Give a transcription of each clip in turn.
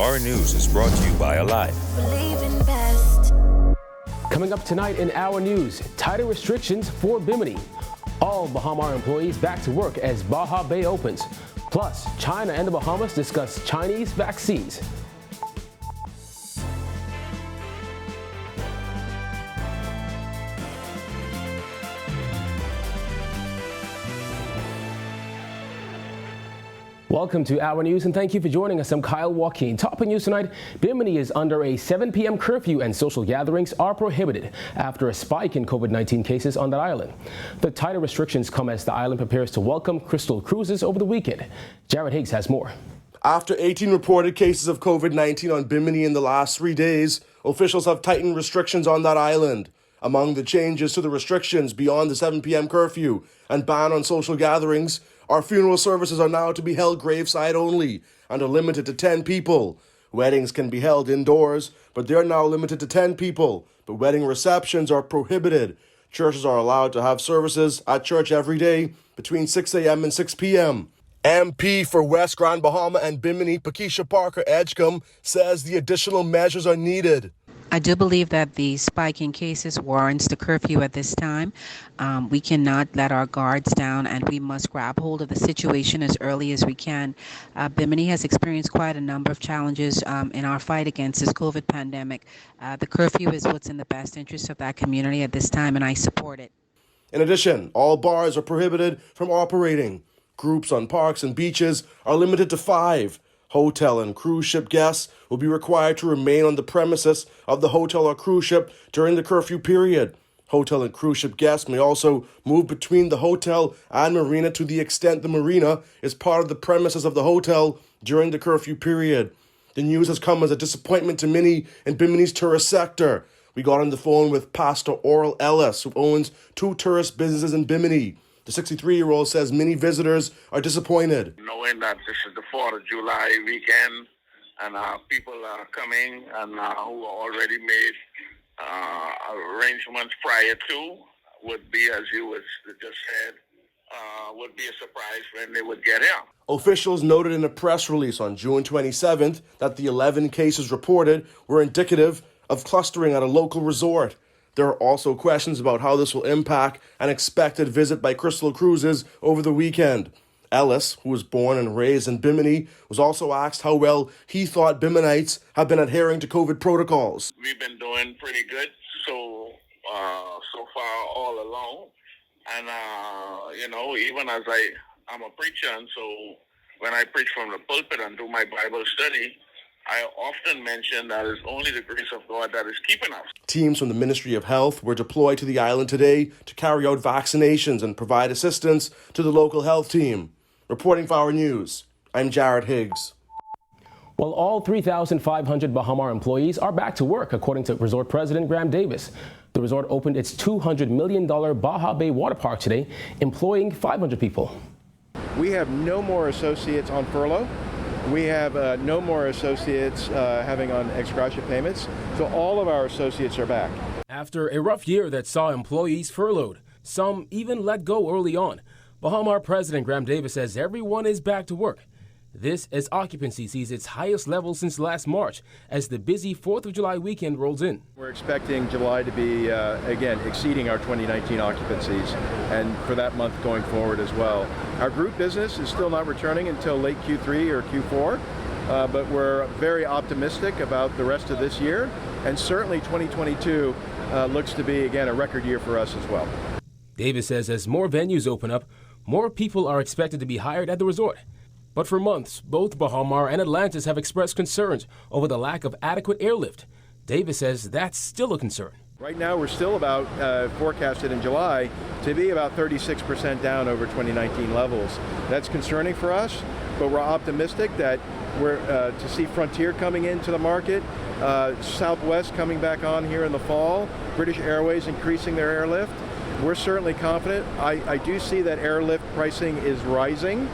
Our News is brought to you by Alive. Coming up tonight in Our News, tighter restrictions for Bimini. All Baha employees back to work as Baha Bay opens. Plus, China and the Bahamas discuss Chinese vaccines. Welcome to Our News and thank you for joining us. I'm Kyle Joaquin. Topping news tonight, Bimini is under a 7 p.m. curfew and social gatherings are prohibited after a spike in COVID-19 cases on that island. The tighter restrictions come as the island prepares to welcome Crystal cruises over the weekend. Jared Higgs has more. After 18 reported cases of COVID-19 on Bimini in the last 3 days, officials have tightened restrictions on that island. Among the changes to the restrictions beyond the 7 p.m. curfew and ban on social gatherings, our funeral services are now to be held graveside only and are limited to 10 people. Weddings can be held indoors, but they're now limited to 10 people. But wedding receptions are prohibited. Churches are allowed to have services at church every day between 6 a.m. and 6 p.m. MP for West Grand Bahama and Bimini, Pakeisha Parker Edgecombe, says the additional measures are needed. I do believe that the spike in cases warrants the curfew at this time. We cannot let our guards down and we must grab hold of the situation as early as we can. Bimini has experienced quite a number of challenges in our fight against this COVID pandemic. The curfew is what's in the best interest of that community at this time, and I support it. In addition, all bars are prohibited from operating. Groups on parks and beaches are limited to 5. Hotel and cruise ship guests will be required to remain on the premises of the hotel or cruise ship during the curfew period. Hotel and cruise ship guests may also move between the hotel and marina to the extent the marina is part of the premises of the hotel during the curfew period. The news has come as a disappointment to many in Bimini's tourist sector. We got on the phone with Pastor Oral Ellis, who owns 2 tourist businesses in Bimini. The 63-year-old says many visitors are disappointed. Knowing that this is the 4th of July weekend and people are coming and who already made arrangements prior to would be, as you just said, would be a surprise when they would get here. Officials noted in a press release on June 27th that the 11 cases reported were indicative of clustering at a local resort. There are also questions about how this will impact an expected visit by Crystal Cruises over the weekend. Ellis, who was born and raised in Bimini, was also asked how well he thought Biminites have been adhering to COVID protocols. We've been doing pretty good so far all along. And, even as I'm a preacher, and so when I preach from the pulpit and do my Bible study, I often mention that it's only the grace of God that is keeping us. Teams from the Ministry of Health were deployed to the island today to carry out vaccinations and provide assistance to the local health team. Reporting for Our News, I'm Jared Higgs. Well, all 3,500 Baha employees are back to work, according to Resort President Graham Davis. The resort opened its $200 million Baha Bay Water Park today, employing 500 people. We have no more associates on furlough. We have no more associates having on ex gratia payments, so all of our associates are back. After a rough year that saw employees furloughed, some even let go early on, Baha President Graham Davis says everyone is back to work. This as occupancy sees its highest level since last March as the busy 4th of July weekend rolls in. We're expecting July to be, again, exceeding our 2019 occupancies, and for that month going forward as well. Our group business is still not returning until late Q3 or Q4, but we're very optimistic about the rest of this year, and certainly 2022 looks to be, again, a record year for us as well. Davis says as more venues open up, more people are expected to be hired at the resort. But for months, both Baha Mar and Atlantis have expressed concerns over the lack of adequate airlift. Davis says that's still a concern. Right now, we're still about forecasted in July to be about 36% down over 2019 levels. That's concerning for us, but we're optimistic that we're to see Frontier coming into the market, Southwest coming back on here in the fall, British Airways increasing their airlift. We're certainly confident. I do see that airlift pricing is rising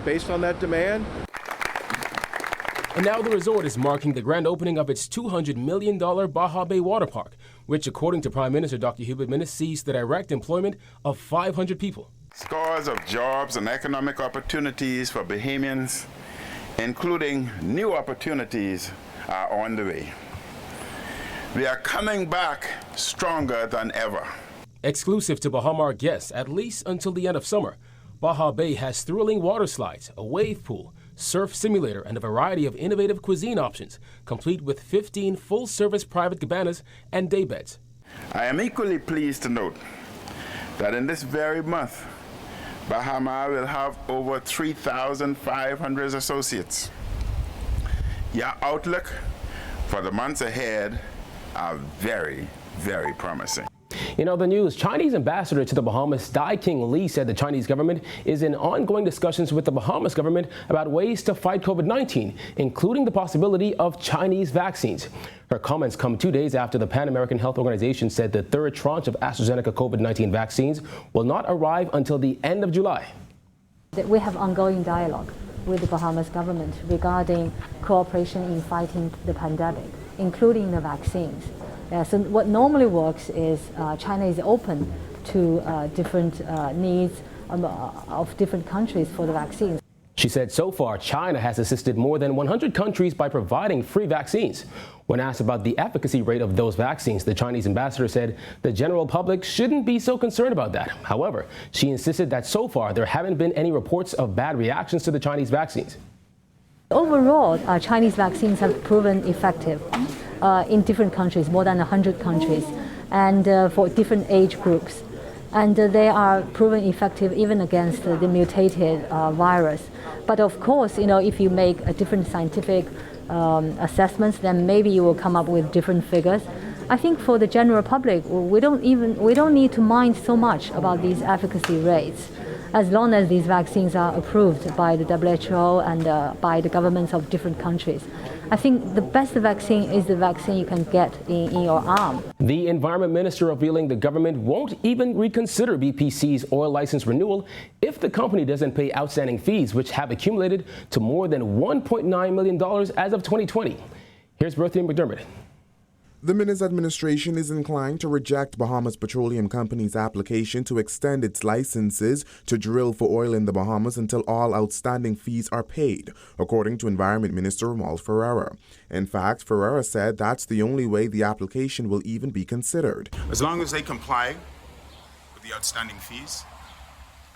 based on that demand. And now the resort is marking the grand opening of its $200 million Baha Bay Water Park, which, according to Prime Minister Dr. Hubert Minnis, sees the direct employment of 500 people. Scores of jobs and economic opportunities for Bahamians including new opportunities, are on the way. We are coming back stronger than ever. Exclusive to Bahamar guests, at least until the end of summer, Baja Bay has thrilling water slides, a wave pool, surf simulator, and a variety of innovative cuisine options, complete with 15 full-service private cabanas and daybeds. I am equally pleased to note that in this very month, Bahamar will have over 3,500 associates. Your outlook for the months ahead are very, very promising. In other news, Chinese ambassador to the Bahamas, Dai-King Lee, said the Chinese government is in ongoing discussions with the Bahamas government about ways to fight COVID-19, including the possibility of Chinese vaccines. Her comments come 2 days after the Pan American Health Organization said the third tranche of AstraZeneca COVID-19 vaccines will not arrive until the end of July. We have ongoing dialogue with the Bahamas government regarding cooperation in fighting the pandemic, including the vaccines. So what normally works is China is open to different needs of different countries for the vaccines. She said so far China has assisted more than 100 countries by providing free vaccines. When asked about the efficacy rate of those vaccines, the Chinese ambassador said the general public shouldn't be so concerned about that. However, she insisted that so far there haven't been any reports of bad reactions to the Chinese vaccines. Overall, Chinese vaccines have proven effective in different countries, more than 100 countries, and for different age groups. And they are proven effective even against the mutated virus. But of course, if you make a different scientific assessments, then maybe you will come up with different figures. I think for the general public, we don't need to mind so much about these efficacy rates, as long as these vaccines are approved by the WHO and by the governments of different countries. I think the best vaccine is the vaccine you can get in your arm. The Environment Minister revealing the government won't even reconsider BPC's oil license renewal if the company doesn't pay outstanding fees, which have accumulated to more than $1.9 million as of 2020. Here's Berthany McDermott. The Min's administration is inclined to reject Bahamas Petroleum Company's application to extend its licenses to drill for oil in the Bahamas until all outstanding fees are paid, according to Environment Minister Romuald Ferreira. In fact, Ferreira said that's the only way the application will even be considered. As long as they comply with the outstanding fees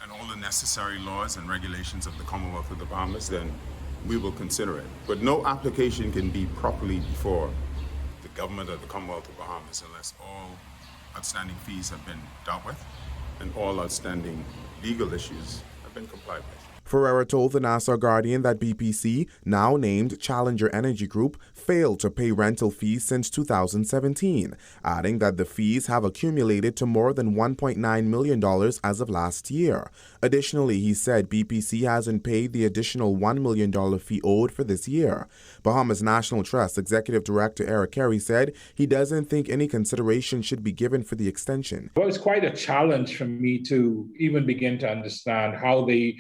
and all the necessary laws and regulations of the Commonwealth of the Bahamas, then we will consider it. But no application can be properly before the government of the Commonwealth of Bahamas unless all outstanding fees have been dealt with and all outstanding legal issues have been complied with. Ferreira told the Nassau Guardian that BPC, now named Challenger Energy Group, failed to pay rental fees since 2017, adding that the fees have accumulated to more than $1.9 million as of last year. Additionally, he said BPC hasn't paid the additional $1 million fee owed for this year. Bahamas National Trust Executive Director Eric Carey said he doesn't think any consideration should be given for the extension. Well, it's quite a challenge for me to even begin to understand how they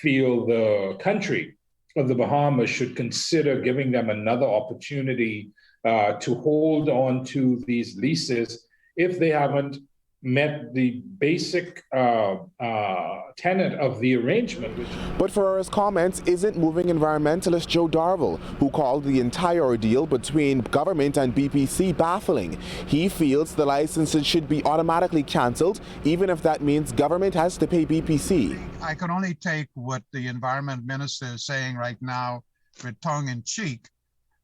feel the country of the Bahamas should consider giving them another opportunity to hold on to these leases if they haven't met the basic tenet of the arrangement. But Ferreira's comments isn't moving environmentalist Joe Darville, who called the entire ordeal between government and BPC baffling. He feels the licenses should be automatically cancelled, even if that means government has to pay BPC. I can only take what the environment minister is saying right now with tongue in cheek,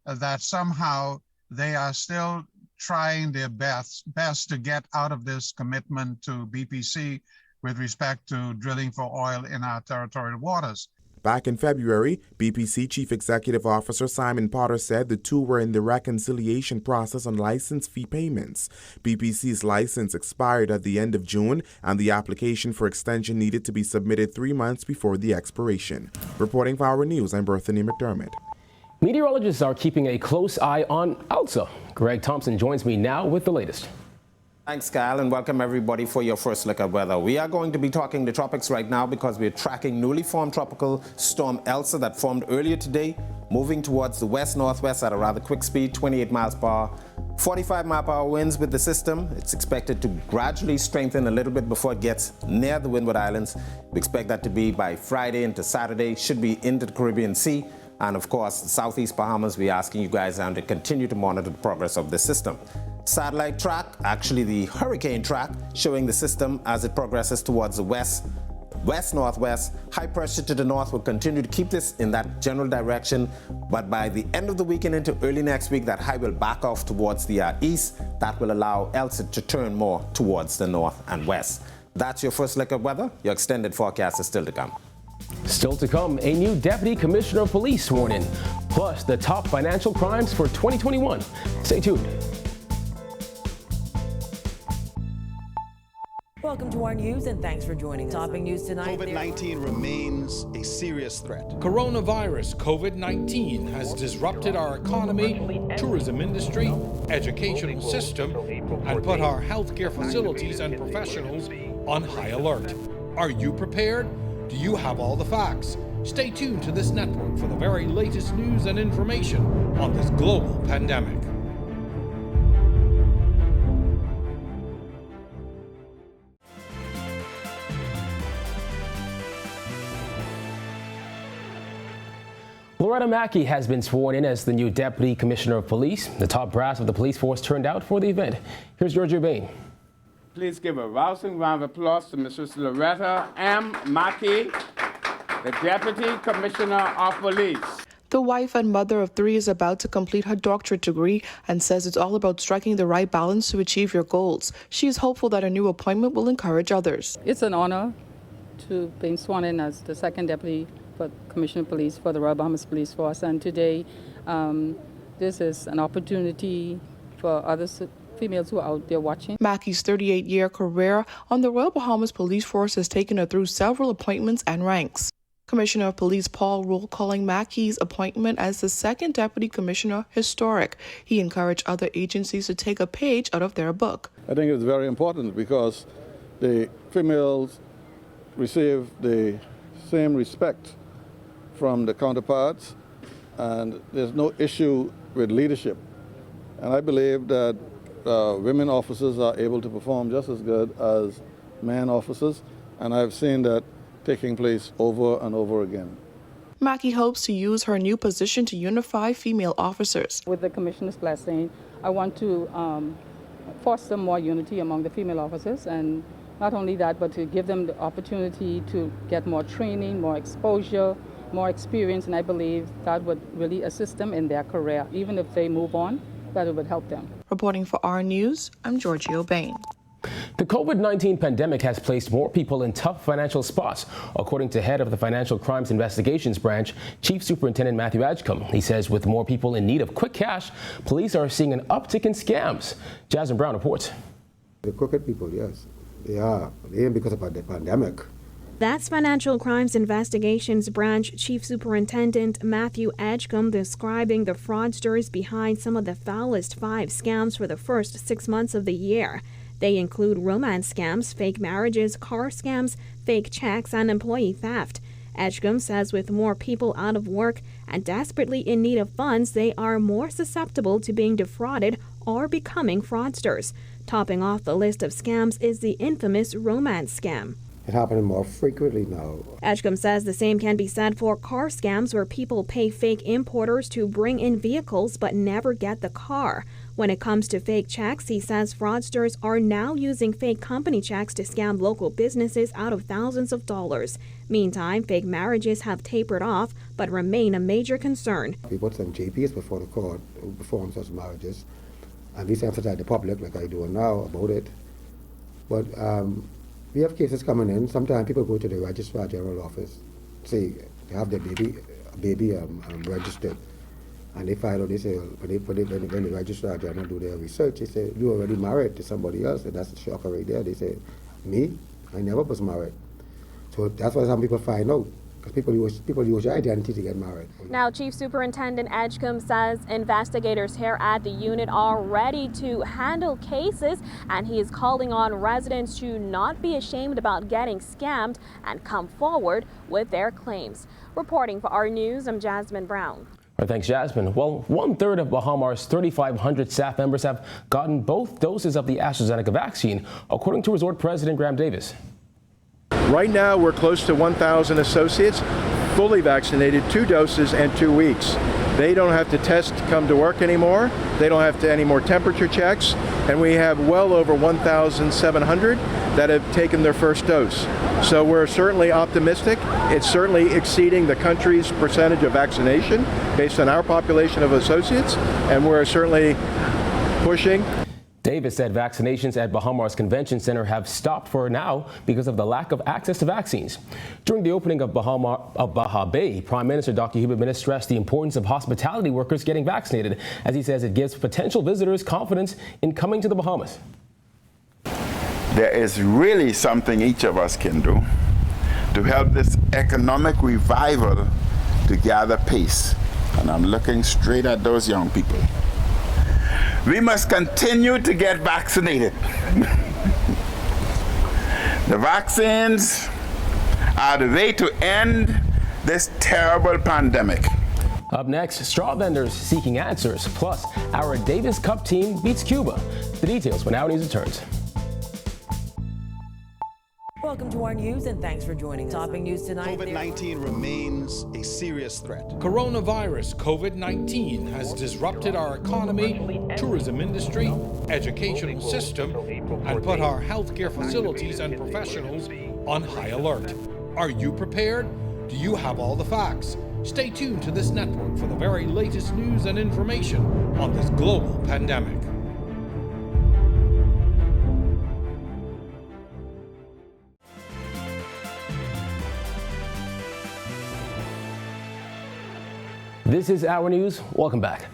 that somehow they are still trying their best to get out of this commitment to BPC with respect to drilling for oil in our territorial waters. Back in February, BPC Chief Executive Officer Simon Potter said the two were in the reconciliation process on license fee payments. BPC's license expired at the end of June, and the application for extension needed to be submitted 3 months before the expiration. Reporting for Our News, I'm Berthany McDermott. Meteorologists are keeping a close eye on Elsa. Greg Thompson joins me now with the latest. Thanks, Kyle, and welcome everybody for your first look at weather. We are going to be talking the tropics right now because we're tracking newly formed tropical storm Elsa that formed earlier today, moving towards the west-northwest at a rather quick speed, 28 miles per hour. 45-mile-per-hour winds with the system. It's expected to gradually strengthen a little bit before it gets near the Windward Islands. We expect that to be by Friday into Saturday, should be into the Caribbean Sea. And of course, the Southeast Bahamas, we're asking you guys to continue to monitor the progress of the system. Satellite track, actually the hurricane track, showing the system as it progresses towards the west-northwest. High pressure to the north will continue to keep this in that general direction, but by the end of the week and into early next week, that high will back off towards the east. That will allow Elsa to turn more towards the north and west. That's your first look at weather. Your extended forecast is still to come. Still to come, a new Deputy Commissioner of Police sworn in, plus the top financial crimes for 2021. Stay tuned. Welcome to our news and thanks for joining us. Topping news tonight. COVID-19 remains a serious threat. Coronavirus COVID-19 has disrupted our economy, tourism industry, educational system, and put our healthcare facilities and professionals on high alert. Are you prepared? Do you have all the facts? Stay tuned to this network for the very latest news and information on this global pandemic. Loretta Mackey has been sworn in as the new Deputy Commissioner of Police. The top brass of the police force turned out for the event. Here's Georgia Bain. Please give a rousing round of applause to Mrs. Loretta M. Mackey, the Deputy Commissioner of Police. The wife and mother of three is about to complete her doctorate degree and says it's all about striking the right balance to achieve your goals. She is hopeful that her new appointment will encourage others. It's an honor to be sworn in as the second Deputy Commissioner of Police for the Royal Bahamas Police Force, and today this is an opportunity for others, females who are out there watching. Mackey's 38-year career on the Royal Bahamas Police Force has taken her through several appointments and ranks. Commissioner of Police Paul Rule calling Mackey's appointment as the second Deputy Commissioner historic. He encouraged other agencies to take a page out of their book. I think it's very important because the females receive the same respect from the counterparts, and there's no issue with leadership. And I believe that women officers are able to perform just as good as men officers, and I've seen that taking place over and over again. Mackey hopes to use her new position to unify female officers. With the Commissioner's blessing, I want to foster more unity among the female officers, and not only that, but to give them the opportunity to get more training, more exposure, more experience, and I believe that would really assist them in their career. Even if they move on, that it would help them. Reporting for our News, I'm Georgia Bain. The COVID-19 pandemic has placed more people in tough financial spots, according to head of the Financial Crimes Investigations Branch, Chief Superintendent Matthew Edgecombe. He says with more people in need of quick cash, police are seeing an uptick in scams. Jasmine Brown reports. The crooked people, yes, they are. They ain't because of the pandemic. That's Financial Crimes Investigations Branch Chief Superintendent Matthew Edgecombe describing the fraudsters behind some of the foulest 5 scams for the first 6 months of the year. They include romance scams, fake marriages, car scams, fake checks, and employee theft. Edgecombe says with more people out of work and desperately in need of funds, they are more susceptible to being defrauded or becoming fraudsters. Topping off the list of scams is the infamous romance scam. It's happening more frequently now. Edgecombe says the same can be said for car scams where people pay fake importers to bring in vehicles but never get the car. When it comes to fake checks, he says fraudsters are now using fake company checks to scam local businesses out of thousands of dollars. Meantime, fake marriages have tapered off but remain a major concern. People send JPs before the court who perform such marriages, and we sensitize the public, like I do now, about it. But we have cases coming in. Sometimes people go to the Registrar General office, say they have their baby registered, and they find out, they say, when the Registrar General do their research, they say, you already married to somebody else, and that's a shocker right there. They say, me? I never was married. So that's why some people find out, because people use your identity to get married. Now, Chief Superintendent Edgecombe says investigators here at the unit are ready to handle cases, and he is calling on residents to not be ashamed about getting scammed and come forward with their claims. Reporting for our News, I'm Jasmine Brown. Thanks, Jasmine. Well, 1/3 of Bahamar's 3,500 staff members have gotten both doses of the AstraZeneca vaccine, according to Resort President Graham Davis. Right now, we're close to 1,000 associates. fully vaccinated, 2 doses and 2 weeks. They don't have to test to come to work anymore. They don't have to any more temperature checks. And we have well over 1,700 that have taken their first dose. So we're certainly optimistic. It's certainly exceeding the country's percentage of vaccination based on our population of associates. And we're certainly pushing. Davis said vaccinations at Bahamas Convention Center have stopped for now because of the lack of access to vaccines. During the opening of Baja Bay, Prime Minister Dr. Hubert Minnis stressed the importance of hospitality workers getting vaccinated, as he says it gives potential visitors confidence in coming to the Bahamas. There is really something each of us can do to help this economic revival to gather pace. And I'm looking straight at those young people. We must continue to get vaccinated. The vaccines are the way to end this terrible pandemic. Up next, straw vendors seeking answers. Plus, our Davis Cup team beats Cuba. The details when Our News returns. Welcome to our news and thanks for joining us. Topping news tonight. COVID-19 remains a serious threat. Coronavirus COVID-19 has disrupted our economy, tourism industry, educational system, and put our healthcare facilities and professionals on high alert. Are you prepared? Do you have all the facts? Stay tuned to this network for the very latest news and information on this global pandemic. This is Our News. Welcome back.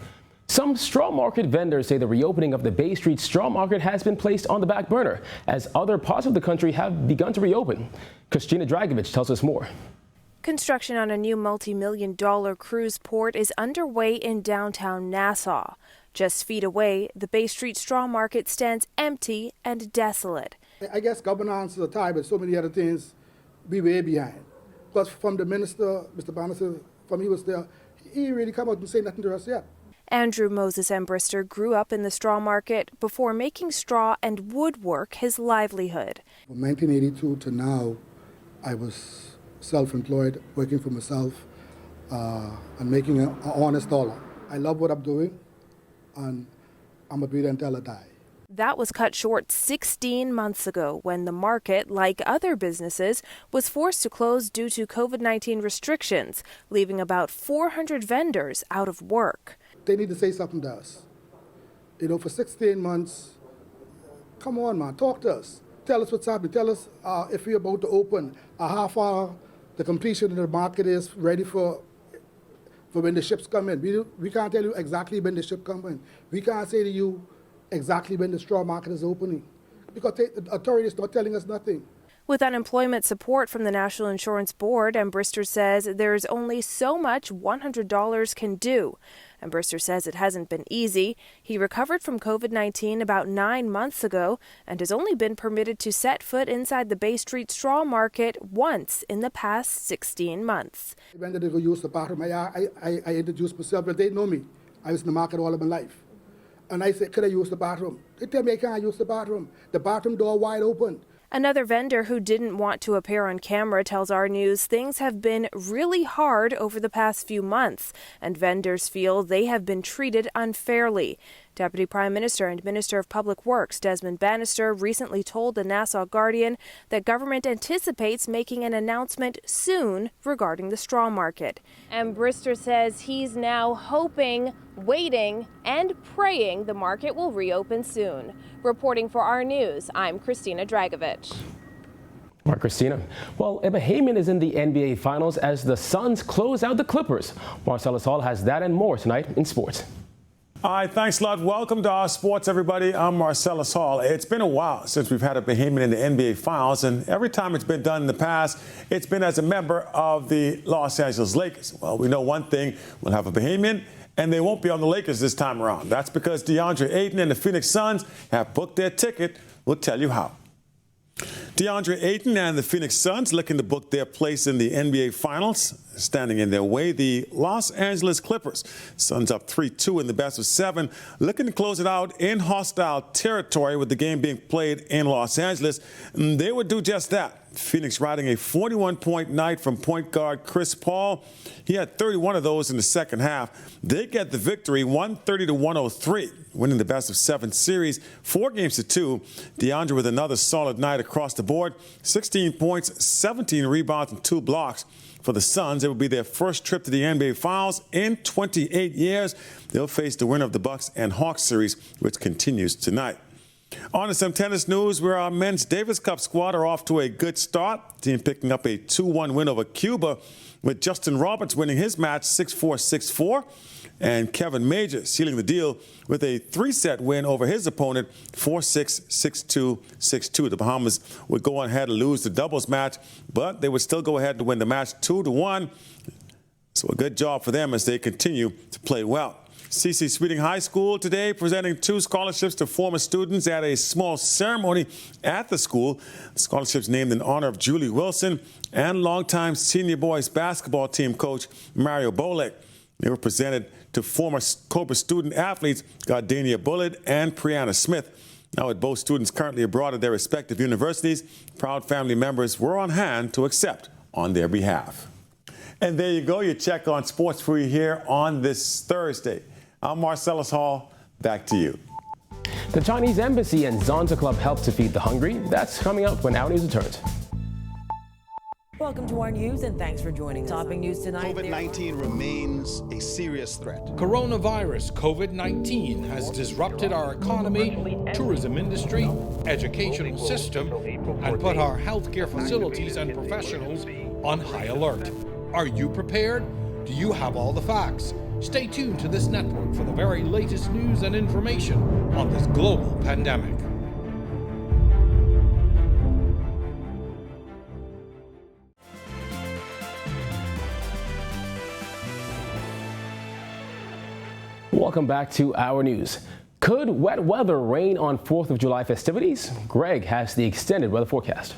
Some straw market vendors say the reopening of the Bay Street straw market has been placed on the back burner as other parts of the country have begun to reopen. Christina Dragovich tells us more. Construction on a new multi-million-dollar cruise port is underway in downtown Nassau. Just feet away, the Bay Street straw market stands empty and desolate. I guess governance is a tie, but so many other things be way behind. Because from the minister, Mr. Bannister, from he was there, he really come out and say nothing to us yet. Andrew Moses Embrister grew up in the straw market before making straw and woodwork his livelihood. From 1982 to now, I was self-employed, working for myself, and making an honest dollar. I love what I'm doing, and I'm going to be there until I die. That was cut short 16 months ago when the market, like other businesses, was forced to close due to COVID-19 restrictions, leaving about 400 vendors out of work. They need to say something to us. You know, for 16 months, come on, man, talk to us. Tell us what's happening. Tell us if we're about to open a half hour, the completion of the market is ready for when the ships come in. We can't tell you exactly when the ship comes in. We can't say to you exactly when the straw market is opening because the authorities not telling us nothing. With unemployment support from the National Insurance Board, Embrister says there's only so much $100 can do. Embrister says it hasn't been easy. He recovered from COVID-19 about 9 months ago and has only been permitted to set foot inside the Bay Street straw market once in the past 16 months. When did they go use the bathroom? I introduced myself, but they know me. I was in the market all of my life. And I said, could I use the bathroom? They tell me I can't use the bathroom. The bathroom door wide open. Another vendor who didn't want to appear on camera tells Our News things have been really hard over the past few months, and vendors feel they have been treated unfairly. Deputy Prime Minister and Minister of Public Works Desmond Bannister recently told the Nassau Guardian that government anticipates making an announcement soon regarding the straw market. Embrister says he's now hoping, waiting, and praying the market will reopen soon. Reporting for Our News, I'm Christina Dragovich. All right, Christina. Well, a Bahamian is in the NBA Finals as the Suns close out the Clippers. Marcellus Hall has that and more tonight in sports. All right, thanks a lot. Welcome to our sports, everybody. I'm Marcellus Hall. It's been a while since we've had a Bahamian in the NBA Finals, and every time it's been done in the past, it's been as a member of the Los Angeles Lakers. Well, we know one thing. We'll have a Bahamian, and they won't be on the Lakers this time around. That's because DeAndre Ayton and the Phoenix Suns have booked their ticket. We'll tell you how. DeAndre Ayton and the Phoenix Suns looking to book their place in the NBA Finals. Standing in their way, the Los Angeles Clippers. Suns up 3-2 in the best of 7, looking to close it out in hostile territory with the game being played in Los Angeles. And they would do just that. Phoenix riding a 41-point night from point guard Chris Paul. He had 31 of those in the second half. They get the victory 130-103, winning the best-of-7 series, 4-2. DeAndre with another solid night across the board, 16 points, 17 rebounds, and 2 blocks. For the Suns, it will be their first trip to the NBA Finals in 28 years. They'll face the winner of the Bucks and Hawks series, which continues tonight. On to some tennis news, where our men's Davis Cup squad are off to a good start. Team picking up a 2-1 win over Cuba, with Justin Roberts winning his match 6-4, 6-4. And Kevin Major sealing the deal with a 3-set win over his opponent, 4-6, 6-2, 6-2. The Bahamas would go on ahead to lose the doubles match, but they would still go ahead to win the match 2-1. So a good job for them as they continue to play well. C.C. Sweeting High School today presenting 2 scholarships to former students at a small ceremony at the school. The scholarships named in honor of Julie Wilson and longtime senior boys basketball team coach Mario Bolek. They were presented to former Cobra student athletes Gardania Bullard and Brianna Smith. Now, with both students currently abroad at their respective universities, proud family members were on hand to accept on their behalf. And there you go, your check on sports for you here on this Thursday. I'm Marcellus Hall. Back to you. The Chinese Embassy and Zonta Club help to feed the hungry. That's coming up when Our News returns. Welcome to our news and thanks for joining us. Topping news tonight. COVID-19 remains a serious threat. Coronavirus COVID-19 has disrupted our economy, tourism industry, educational system, and put our healthcare facilities and professionals on high alert. Are you prepared? Do you have all the facts? Stay tuned to this network for the very latest news and information on this global pandemic. Welcome back to Our News. Could wet weather rain on 4th of July festivities? Greg has the extended weather forecast.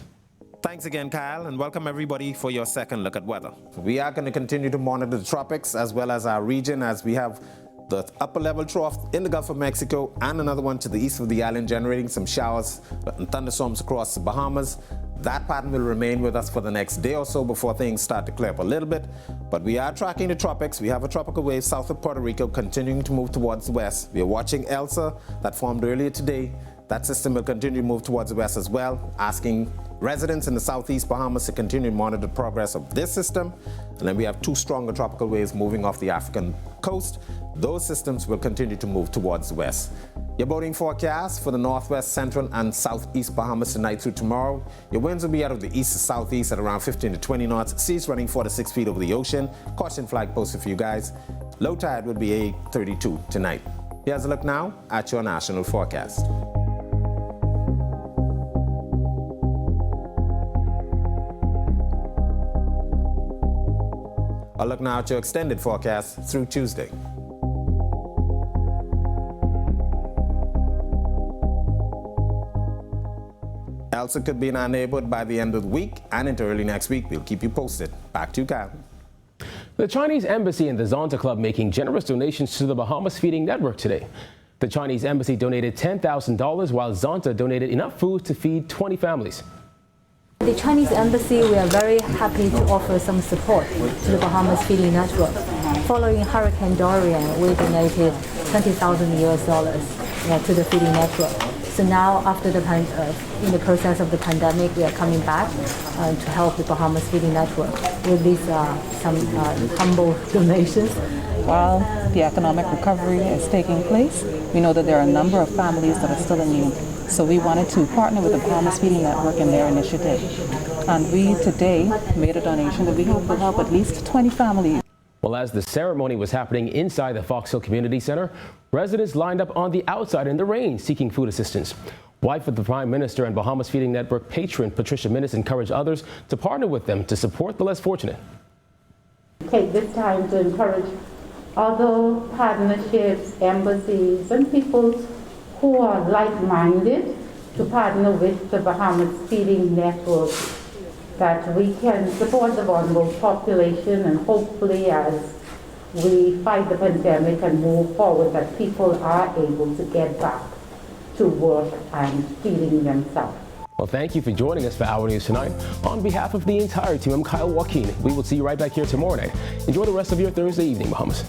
Thanks again, Kyle, and welcome everybody for your second look at weather. We are going to continue to monitor the tropics as well as our region, as we have the upper level trough in the Gulf of Mexico and another one to the east of the island, generating some showers and thunderstorms across the Bahamas. That pattern will remain with us for the next day or so before things start to clear up a little bit. But we are tracking the tropics. We have a tropical wave south of Puerto Rico continuing to move towards the west. We are watching Elsa that formed earlier today. That system will continue to move towards the west as well, asking residents in the southeast Bahamas to continue to monitor the progress of this system. And then we have 2 stronger tropical waves moving off the African coast. Those systems will continue to move towards the west. Your boating forecast for the northwest, central, and southeast Bahamas tonight through tomorrow. Your winds will be out of the east to southeast at around 15 to 20 knots. Seas running 4 to 6 feet over the ocean. Caution flag posted for you guys. Low tide would be 8:32 tonight. Here's a look now at your national forecast. I'll look now at your extended forecast through Tuesday. Elsa could be in our neighborhood by the end of the week and into early next week. We'll keep you posted. Back to you, Kyle. The Chinese Embassy and the Zonta Club making generous donations to the Bahamas Feeding Network today. The Chinese Embassy donated $10,000 while Zonta donated enough food to feed 20 families. The Chinese Embassy, we are very happy to offer some support to the Bahamas Feeding Network. Following Hurricane Dorian, we donated $20,000 to the feeding network. So now, after in the process of the pandemic, we are coming back to help the Bahamas Feeding Network with these some humble donations. While the economic recovery is taking place, we know that there are a number of families that are still in need. So we wanted to partner with the Bahamas Feeding Network in their initiative. And we today made a donation that we hope will help at least 20 families. Well, as the ceremony was happening inside the Fox Hill Community Center, residents lined up on the outside in the rain seeking food assistance. Wife of the Prime Minister and Bahamas Feeding Network patron Patricia Minnis encouraged others to partner with them to support the less fortunate. Take this time to encourage other partnerships, embassies, and people who are like-minded to partner with the Bahamas Feeding Network, that we can support the vulnerable population, and hopefully as we fight the pandemic and move forward, that people are able to get back to work and feeding themselves. Well, thank you for joining us for Our News Tonight. On behalf of the entire team, I'm Kyle Joaquin. We will see you right back here tomorrow night. Enjoy the rest of your Thursday evening, Bahamas.